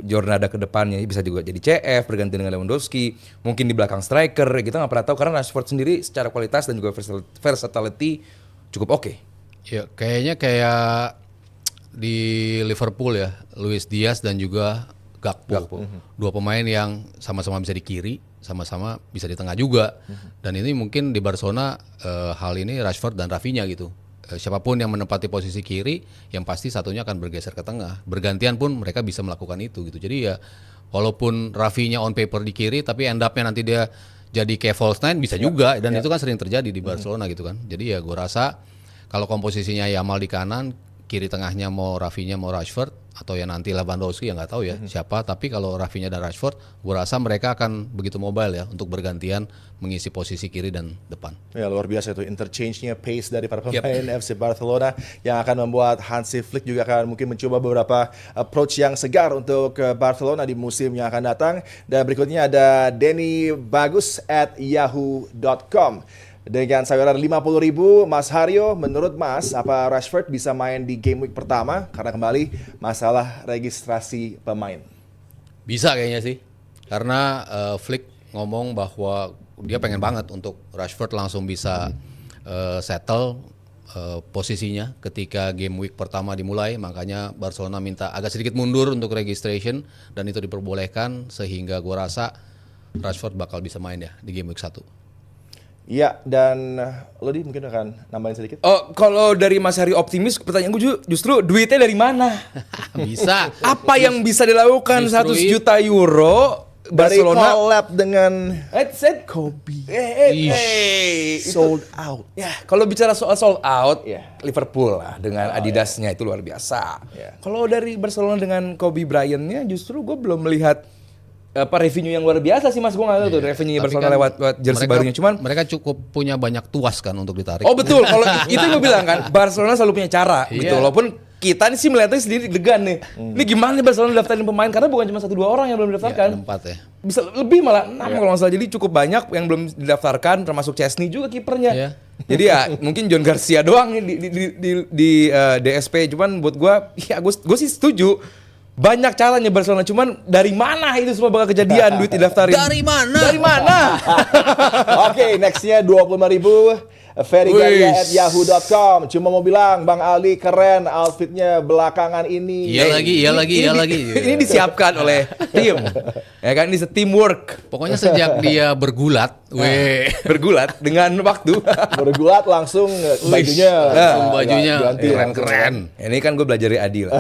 jornada ke depannya. Bisa juga jadi CF berganti dengan Lewandowski, mungkin di belakang striker, kita nggak pernah tahu karena Rashford sendiri secara kualitas dan juga versatility cukup oke. Ya, kayaknya kayak di Liverpool ya, Luis Diaz dan juga Gakpo. Dua pemain yang sama-sama bisa di kiri, sama-sama bisa di tengah juga. Dan ini mungkin di Barcelona hal ini Rashford dan Rafinha gitu. Siapapun yang menempati posisi kiri, yang pasti satunya akan bergeser ke tengah. Bergantian pun mereka bisa melakukan itu gitu. Jadi ya walaupun Rafinha on paper di kiri, tapi end up-nya nanti dia jadi kayak false nine bisa juga. Dan itu kan sering terjadi di Barcelona gitu kan. Jadi ya gue rasa kalau komposisinya Yamal di kanan, kiri tengahnya mau Rafinha mau Rashford, atau ya nanti Lewandowski, ya nggak tahu ya siapa. Tapi kalau Rafinha dan Rashford, gue rasa mereka akan begitu mobile ya untuk bergantian mengisi posisi kiri dan depan. Ya, luar biasa itu interchange-nya, pace dari para pemain FC Barcelona yang akan membuat Hansi Flick juga akan mungkin mencoba beberapa approach yang segar untuk Barcelona di musim yang akan datang. Dan berikutnya ada Denny Bagus @yahoo.com. Dengan saweran 50.000, Mas Haryo, menurut Mas, apa Rashford bisa main di game week pertama? Karena kembali masalah registrasi pemain. Bisa kayaknya sih, karena Flick ngomong bahwa dia pengen banget untuk Rashford langsung bisa settle posisinya ketika game week pertama dimulai. Makanya Barcelona minta agak sedikit mundur untuk registration, dan itu diperbolehkan, sehingga gua rasa Rashford bakal bisa main ya di game week 1. Iya, dan Lodi mungkin akan nambahin sedikit. Oh, kalau dari Mas Hari optimis, pertanyaan gue justru duitnya dari mana? Bisa. Apa yang bisa dilakukan Justru 100 juta euro Dari Barcelona? collab dengan Said Kobe. sold out. Ya, kalau bicara soal sold out, Iya. Liverpool lah dengan Adidasnya itu luar biasa. Iya. Kalau dari Barcelona dengan Kobe Bryant-nya, justru gue belum melihat revenue yang luar biasa sih Mas. Gue nggak tahu tuh revenue Tapi Barcelona kan lewat jersey barunya. Cuman mereka cukup punya banyak tuas kan untuk ditarik. oh betul, kalau itu gue bilang kan, Barcelona selalu punya cara gitu. Iya. Walaupun kita sih melihatnya sendiri degan nih. Ini gimana nih Barcelona daftarin pemain, karena bukan cuma 1-2 orang yang belum didaftarkan. Ya, 4 ya. Bisa lebih malah 6 kalau nggak salah. Jadi cukup banyak yang belum didaftarkan, termasuk Chesney juga kipernya. Iya. Jadi ya mungkin John Garcia doang nih di DSP. Cuman buat gue, ya gue sih setuju. Banyak caranya Barcelona, cuman dari mana itu semua bakal kejadian duit didaftarin? Dari mana? Dari mana? Oke, nextnya 25.000. Ferrygalia@yahoo.com. Cuma mau bilang, Bang Aldi keren outfitnya belakangan ini. Iya lagi. Ini disiapkan oleh tim. Ya kan, ini teamwork. Pokoknya sejak dia bergulat, Bergulat dengan waktu. Bergulat langsung bajunya. bajunya ganti. keren. Ini kan gue belajar dari Adil.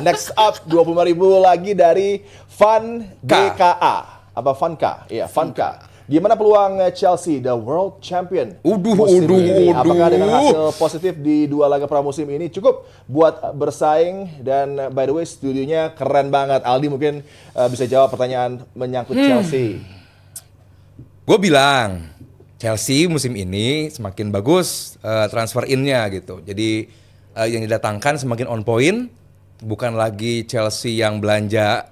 Next up 25.000 lagi dari Fun DKA. Apa Funka? Iya, Funka. Gimana peluang Chelsea, the world champion musim ini? Apakah dengan hasil positif di 2 laga pramusim ini cukup buat bersaing? Dan by the way, studionya keren banget. Aldi mungkin bisa jawab pertanyaan menyangkut Chelsea. Gue bilang, Chelsea musim ini semakin bagus transfer in-nya gitu. Jadi yang didatangkan semakin on point, bukan lagi Chelsea yang belanja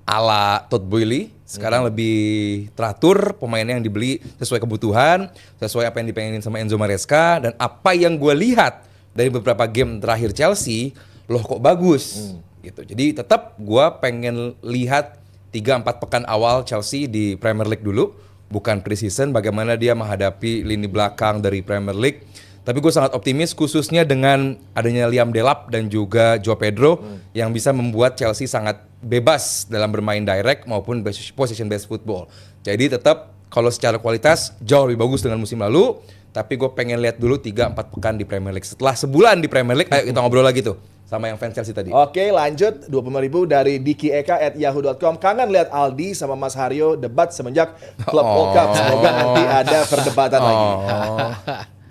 ala Todd Boehly. Sekarang lebih teratur, pemainnya yang dibeli sesuai kebutuhan, sesuai apa yang dipengenin sama Enzo Maresca, dan apa yang gue lihat dari beberapa game terakhir Chelsea, loh kok bagus gitu. Jadi tetap gue pengen lihat 3-4 pekan awal Chelsea di Premier League dulu, bukan pre-season, bagaimana dia menghadapi lini belakang dari Premier League. Tapi gue sangat optimis khususnya dengan adanya Liam Delap dan juga Joao Pedro yang bisa membuat Chelsea sangat bebas dalam bermain direct maupun position based football. Jadi tetap kalau secara kualitas jauh lebih bagus dengan musim lalu, tapi gue pengen lihat dulu 3-4 pekan di Premier League. Setelah sebulan di Premier League, ayo kita ngobrol lagi tuh sama yang fans Chelsea tadi. Oke, lanjut 25.000 dari Diki Eka @yahoo.com. Kangen lihat Aldi sama Mas Haryo debat semenjak Club World Cup. Semoga nanti ada perdebatan lagi.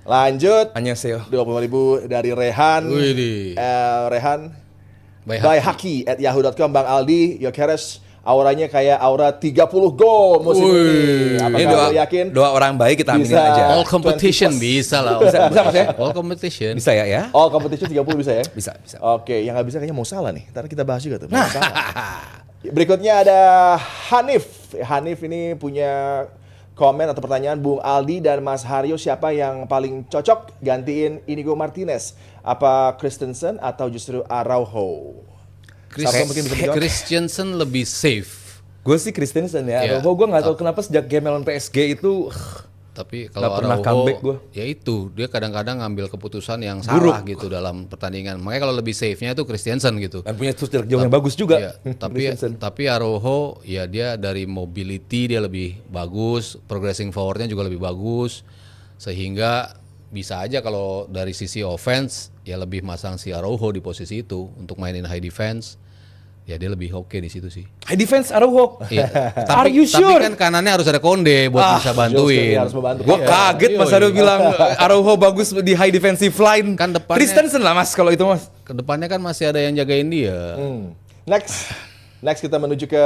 Lanjut Annyeonghaseyo. 25.000 dari Rehan. Widih. Rehan By by Haki @yahoo.com. Bang Aldi, Gyökeres auranya kayak aura 30 gol musim ini. Apakah Ini lo yakin? doa orang baik kita aminin Bisa. aja. All competition 20+. bisa lah. Bisa Mas ya? All competition. Bisa ya? All competition 30 bisa ya? Bisa. Oke, yang nggak bisa kayaknya mau salah nih. Ntar kita bahas juga tuh. Mo Salah. Berikutnya ada Hanif. Hanif ini punya komen atau pertanyaan, Bung Aldi dan Mas Haryo siapa yang paling cocok gantiin Inigo Martinez? Apa Christensen atau justru Araujo? Siapa yang mungkin bisa menjawab? Christensen lebih safe. Gue sih Christensen ya. Iya. Gue nggak tahu kenapa sejak game lawan PSG itu Tapi Nggak kalau pernah Araujo, comeback gua. ya itu dia kadang-kadang ngambil keputusan yang salah gitu dalam pertandingan. Makanya kalau lebih safe-nya itu Christensen gitu. dan punya terus jarak jauh yang bagus juga. Iya, tapi Araujo ya dia dari mobility dia lebih bagus, progressing forward-nya juga lebih bagus, sehingga bisa aja kalau dari sisi offense ya lebih masang si Araujo di posisi itu untuk mainin high defense. Ya dia lebih oke di situ sih. High defense Araujo. Iya. Are you sure? Tapi kan kanannya harus ada Konde buat bisa bantuin. Harus membantu. Gue kaget Mas Aryo bilang Araujo bagus di high defensive line. Kan depannya- Christensen lah Mas kalau itu Mas. Kedepannya kan masih ada yang jagain dia. Next kita menuju ke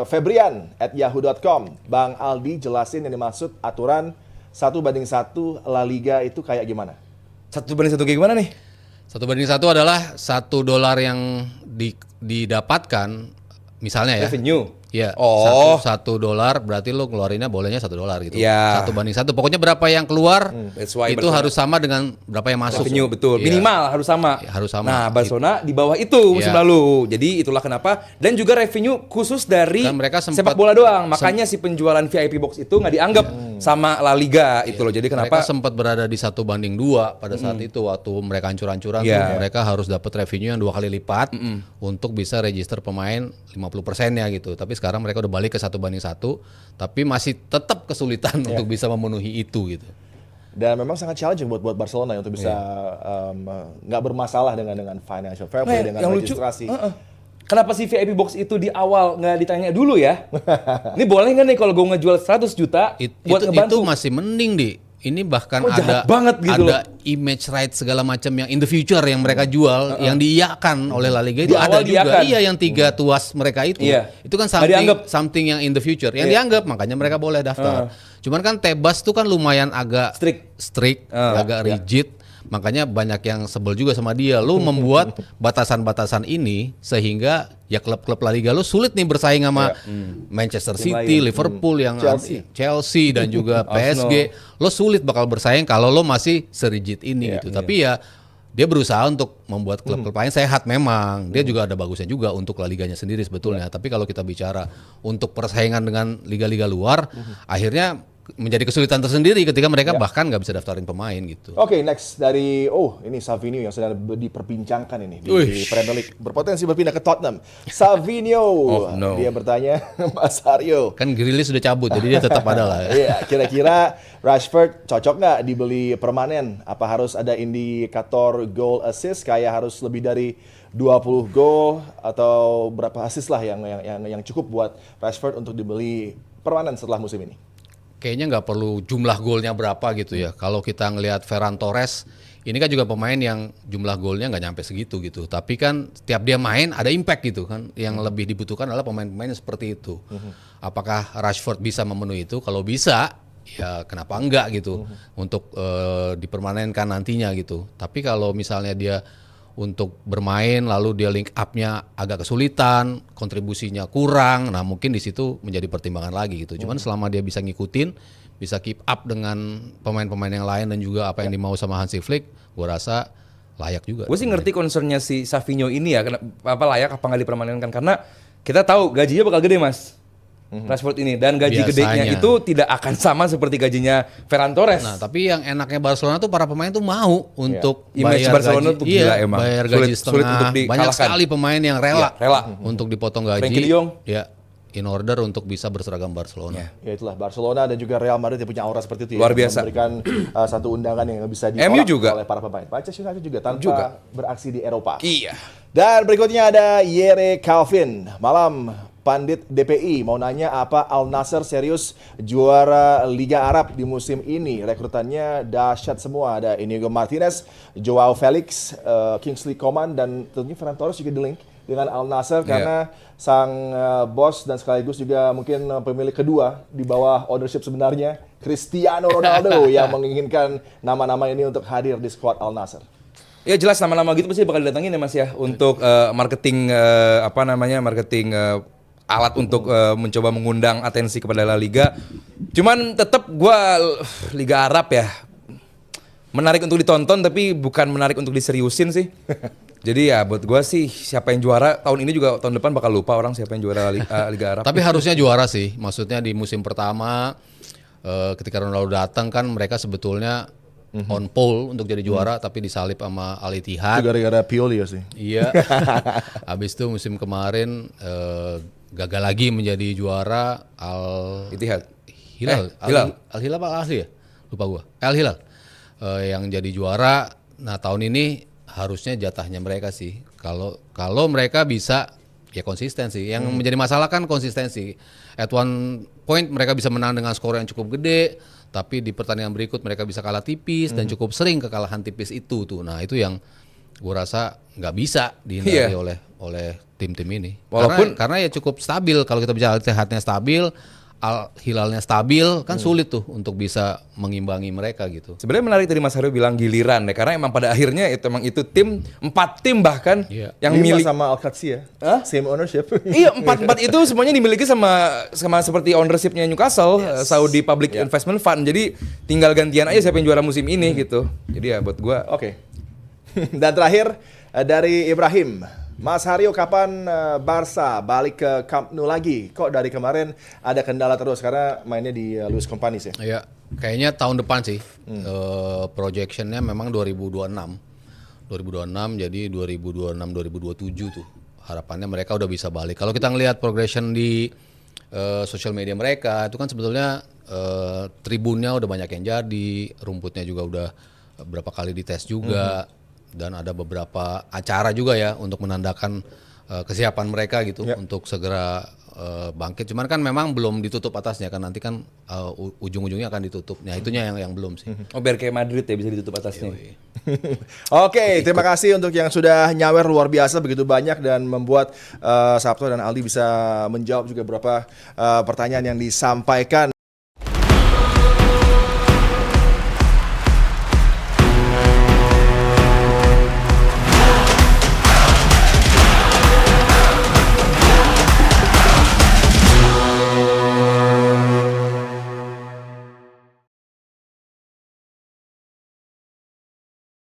Febrian @yahoo.com. Bang Aldi jelasin yang dimaksud aturan 1:1 La Liga itu kayak gimana? 1-1 kayak gimana nih? 1:1 adalah $1 yang didapatkan misalnya ya. Revenue. Iya. Oh. $1 berarti lo ngeluarinnya bolehnya $1 gitu. Iya. 1:1. Pokoknya berapa yang keluar That's why itu Barcelona- harus sama dengan berapa yang masuk. Revenue betul. Iya. Minimal harus sama. Ya, harus sama. Nah, Barcelona di bawah itu musim Iya. lalu. Jadi itulah kenapa dan juga revenue khusus dari Kan mereka sempat- sepak bola doang. Makanya si penjualan VIP box itu nggak dianggap sama La Liga itu loh. Jadi kenapa Mereka sempat berada di 1:2 pada saat itu waktu mereka hancur-hancuran Iya. tuh mereka harus dapat revenue yang 2 kali lipat untuk bisa register pemain 50%-nya gitu. Tapi sekarang mereka udah balik ke 1:1 tapi masih tetap kesulitan untuk bisa memenuhi itu gitu. Dan memang sangat challenging buat Barcelona ya untuk bisa nggak bermasalah dengan financial fair play, dengan yang lucu, registrasi. kenapa si VIP box itu di awal nggak ditanya dulu ya? Ini boleh nggak nih kalau gue ngejual 100 juta buat Itu ngebantu? masih mending di. Ini bahkan Kok jahat banget gitu ada image right segala macam yang in the future yang mereka jual yang diiyakan oleh La Liga itu Di ada awal juga. diiyakan. Iya yang 3 tuas mereka itu. Iya. Itu kan Nggak dianggap. something yang in the future. Yang dianggap makanya mereka boleh daftar. Cuman kan Tebas tuh kan lumayan agak strict, agak rigid. Makanya banyak yang sebel juga sama dia. Lu membuat batasan-batasan ini sehingga ya klub-klub La Liga lu sulit nih bersaing sama Manchester City, Liverpool yang Chelsea dan juga PSG. Lo sulit bakal bersaing kalau lo masih serigid ini gitu. Tapi ya dia berusaha untuk membuat klub-klub lain sehat memang. Dia juga ada bagusnya juga untuk La Liganya sendiri sebetulnya. Tapi kalau kita bicara untuk persaingan dengan liga-liga luar, akhirnya menjadi kesulitan tersendiri ketika mereka bahkan nggak bisa daftarin pemain gitu. Oke, next dari ini Savinho yang sedang diperbincangkan ini di Premier League, berpotensi berpindah ke Tottenham. Savinho, no. dia bertanya, Mas Aryo. Kan Grealish sudah cabut, jadi dia tetap ada lah. Iya, kira-kira Rashford cocok nggak dibeli permanen? Apa harus ada indikator goal assist kayak harus lebih dari 20 gol atau berapa assist lah yang cukup buat Rashford untuk dibeli permanen setelah musim ini? Kayaknya nggak perlu jumlah golnya berapa gitu ya. Kalau kita ngelihat Ferran Torres, ini kan juga pemain yang jumlah golnya nggak nyampe segitu gitu. Tapi kan setiap dia main ada impact gitu kan. Yang lebih dibutuhkan adalah pemain-pemain seperti itu. Apakah Rashford bisa memenuhi itu? Kalau bisa, ya kenapa enggak gitu untuk dipermanenkan nantinya gitu. Tapi kalau misalnya dia untuk bermain lalu dia link up-nya agak kesulitan, kontribusinya kurang, nah mungkin di situ menjadi pertimbangan lagi gitu. Cuman selama dia bisa ngikutin, bisa keep up dengan pemain-pemain yang lain dan juga apa yang dimau sama Hansi Flick, gue rasa layak juga. Gue sih ngerti concernnya si Savinho ini ya, apa layak apa nggak dipermanenkan, karena kita tahu gajinya bakal gede mas. Rashford ini, dan gaji gedenya Biasanya. itu tidak akan sama seperti gajinya Ferran Torres. Nah, tapi yang enaknya Barcelona tuh para pemain tuh mau untuk Image bayar Barcelona gaji. tuh gila emang. Bayar Sulit- gaji sulit setengah. untuk Banyak dikalahkan. sekali pemain yang rela, Iya, rela. untuk dipotong gaji. Frenkie de Jong. Ya, in order untuk bisa berseragam Barcelona. Ya itulah Barcelona dan juga Real Madrid yang punya aura seperti itu Luar ya, biasa. memberikan satu undangan yang bisa MU ditolak juga. oleh para pemain. Manchester United juga tanpa beraksi di Eropa. Iya. Dan berikutnya ada Yere Calvin. Malam Pandit DPI mau nanya apa Al Nassr serius juara Liga Arab di musim ini. Rekrutannya dahsyat semua. Ada Inigo Martinez, Joao Felix, Kingsley Coman, dan tentunya Ferran Torres juga di-link dengan Al Nassr karena sang bos dan sekaligus juga mungkin pemilik kedua di bawah ownership sebenarnya Cristiano Ronaldo yang menginginkan nama-nama ini untuk hadir di squad Al Nassr. Ya jelas nama-nama gitu pasti bakal didatengin ya mas ya untuk marketing marketing alat untuk mencoba mengundang atensi kepada La Liga. Cuman tetap gua Liga Arab ya menarik untuk ditonton tapi bukan menarik untuk diseriusin sih. Jadi ya buat gua sih siapa yang juara tahun ini juga tahun depan bakal lupa orang siapa yang juara Liga Arab. Tapi harusnya juara sih. Maksudnya di musim pertama ketika Ronaldo datang kan mereka sebetulnya on pole untuk jadi juara tapi disalip sama Al Ittihad. Itu gara-gara Pioli ya sih. Iya. Habis itu musim kemarin gagal lagi menjadi juara Al Ittihad. Hilal. Hilal. Al Hilal apa Al Ahli ya? Lupa gua. Al Hilal. Yang jadi juara. Nah, tahun ini harusnya jatahnya mereka sih. Kalau mereka bisa ya konsisten sih. Yang menjadi masalah kan konsistensi. At one point mereka bisa menang dengan skor yang cukup gede, tapi di pertandingan berikut mereka bisa kalah tipis dan cukup sering kekalahan tipis itu tuh. Nah, itu yang gua rasa nggak bisa dihindari oleh tim-tim ini. Karena ya cukup stabil. Kalau kita bicara sehatnya stabil, Al Hilalnya stabil, kan sulit tuh untuk bisa mengimbangi mereka gitu. Sebenarnya menarik tadi Mas Haryo bilang giliran deh, karena emang pada akhirnya itu tim 4 tim bahkan yang 5 milik sama Al Qadsi ya. Same ownership. Iya, 4 itu semuanya dimiliki sama seperti ownershipnya Newcastle, Saudi Public Investment Fund. Jadi tinggal gantian aja siapa yang juara musim ini gitu. Jadi ya buat gua Oke. Dan terakhir dari Ibrahim. Mas Haryo, kapan Barca balik ke Camp Nou lagi? Kok dari kemarin ada kendala terus karena mainnya di Luis Companys ya? Iya, kayaknya tahun depan sih. Projectionnya memang 2026. 2026 jadi 2026 2027 tuh. Harapannya mereka udah bisa balik. Kalau kita ngelihat progression di sosial media mereka itu kan sebetulnya tribunnya udah banyak yang jadi, rumputnya juga udah berapa kali dites juga. Dan ada beberapa acara juga ya untuk menandakan kesiapan mereka gitu untuk segera bangkit. Cuman kan memang belum ditutup atasnya kan, nanti kan ujung-ujungnya akan ditutup. Nah itunya yang belum sih. Oh biar kayak Madrid ya bisa ditutup atasnya. Oke, terima kasih untuk yang sudah nyawer luar biasa begitu banyak dan membuat Sabto dan Aldi bisa menjawab juga beberapa pertanyaan yang disampaikan.